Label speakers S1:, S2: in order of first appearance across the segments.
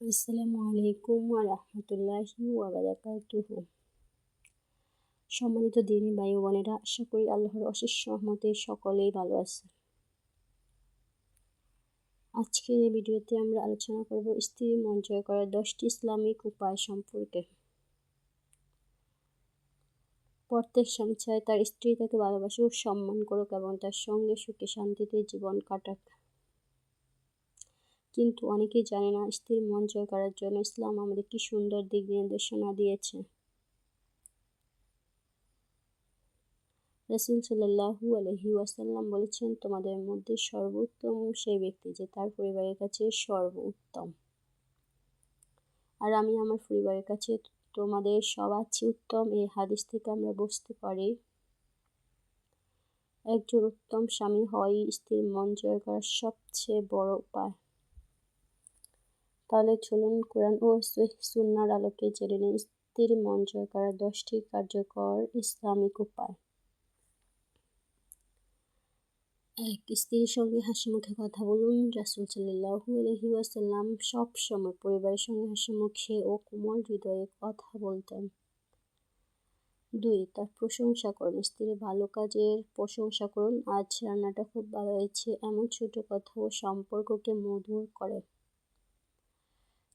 S1: আসসালামু আলাইকুম ওয়া রাহমাতুল্লাহি ওয়া বারাকাতুহু। সম্মানিত দিনী ভাই ও বোনেরা, আশা করি আল্লাহর অশেষ রহমতে সকলেই ভালো আছে। আজকের এই ভিডিওতে আমরা আলোচনা করব স্ত্রীর মন জয় করার 10টি ইসলামিক উপায় সম্পর্কে। প্রত্যেক স্বামী চায় তার স্ত্রী তাকে ভালোবাসুক, সম্মান করুক এবং তার সঙ্গে সুখে শান্তিতে জীবন কাটাক। কিন্তু অনেকেই জানে না, স্ত্রীর মন জয় করার জন্য ইসলাম আমাদের কি সুন্দর দিক নির্দেশনা দিয়েছে। রাসূল সাল্লাল্লাহু আলাইহি ওয়াসাল্লাম বলেছেন, তোমাদের মধ্যে সর্বোত্তম সেই ব্যক্তি যে তার পরিবারের কাছে সর্বোত্তম। আর আমি আমার পরিবারের কাছে তোমাদের সবার চেয়ে উত্তম। এই হাদিস থেকে আমরা বুঝতে পারি, একজন উত্তম স্বামী হওয়াই স্ত্রীর মন জয় করার সবচেয়ে বড় উপায়। তাহলে চলুন কোরআন ও সুন্নাহর আলোকে জেনে নিই স্ত্রীর মন জয় করার 10টি কার্যকর ইসলামিক উপায়। 1. স্ত্রীর সঙ্গে হাসিমুখে কথা বলুন। রাসূল সাল্লাল্লাহু আলাইহি ওয়াসাল্লাম সব সময় পরিবারের সঙ্গে হাসিমুখে ও কোমল হৃদয়ে কথা বলতেন। 2. তার প্রশংসা করুন। স্ত্রীর ভালো কাজের প্রশংসা করুন। আজ রান্নাটা খুব ভালো হয়েছে, এমন ছোট কথাও সম্পর্ককে মধুর করে।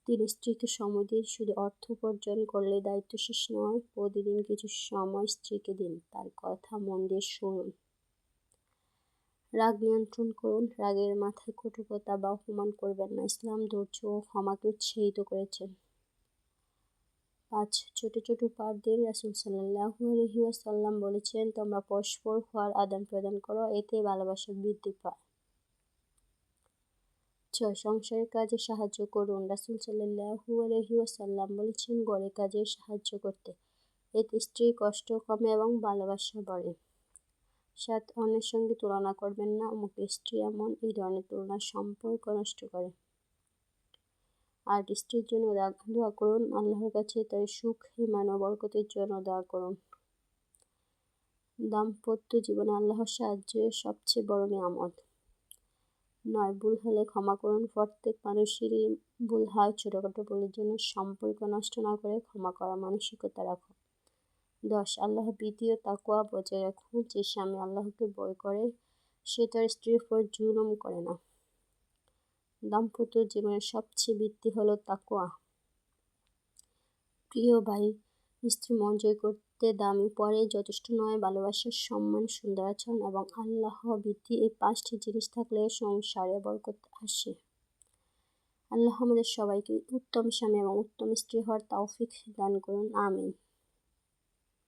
S1: 3. স্ত্রীকে সময় দিন। শুধু অর্থ উপার্জন করলে দায়িত্ব শেষ নয়, প্রতিদিন কিছু সময় স্ত্রীকে দিন, তার কথা মন দিয়ে শুনুন। রাগ নিয়ন্ত্রণ করুন। রাগের মাথায় কটু কথা বা অপমান করবেন না। ইসলাম ধৈর্য ও ক্ষমাকে উৎসাহিত করেছেন। 5. ছোট ছোট উপহার দিন। রাসূল সাল্লাল্লাহু আলাইহি ওয়াসাল্লাম বলেছেন, তোমরা পরস্পর উপহার আদান প্রদান করো, এতে ভালোবাসা বৃদ্ধি পায়। 6. সংসারের কাজে সাহায্য করুন। রাসূল সাল্লাল্লাহু আলাইহি ওয়াসাল্লাম বলেছেন, ঘরের কাজে সাহায্য করতে, এতে স্ত্রীর কষ্ট কমে এবং ভালোবাসা বাড়ে। 7. অন্যের সঙ্গে তুলনা করবেন না। অমুকের স্ত্রী এমন, এই ধরনের তুলনা সম্পর্ক নষ্ট করে। 8. স্ত্রীর জন্য দোয়া করুন। আল্লাহর কাছে তার সুখ, ঈমান ও বরকতের জন্য দোয়া করুন। দাম্পত্য জীবনে আল্লাহর সাহায্যের সবচেয়ে বড় নিয়ামত। 9. ভুল হলে ক্ষমা করুন। প্রত্যেক মানুষেরই ভুল হয়। ছোটখাটো ভুলের জন্য সম্পর্ক নষ্ট না করে ক্ষমা করার মানসিকতা রাখুন। 10. আল্লাহ ভীতি ও তাকওয়া বজায় রাখুন। যে স্বামী আল্লাহকে ভয় করে সে তার স্ত্রীর উপর জুলুম করে না। দাম্পত্য জীবনের সবচেয়ে ভিত্তি হলো তাকওয়া। প্রিয় ভাই, স্ত্রী মন জয় করতে দামি উপহারে যথেষ্ট নয়। ভালোবাসা, সম্মান, সুন্দর আচরণ এবং আল্লাহ ভীতি, এই 5টি জিনিস থাকলে সংসারে বরকত আসে। আল্লাহ আমাদের সবাইকে উত্তম স্বামী এবং উত্তম স্ত্রী হওয়ার তৌফিক দান করুন। আমিন।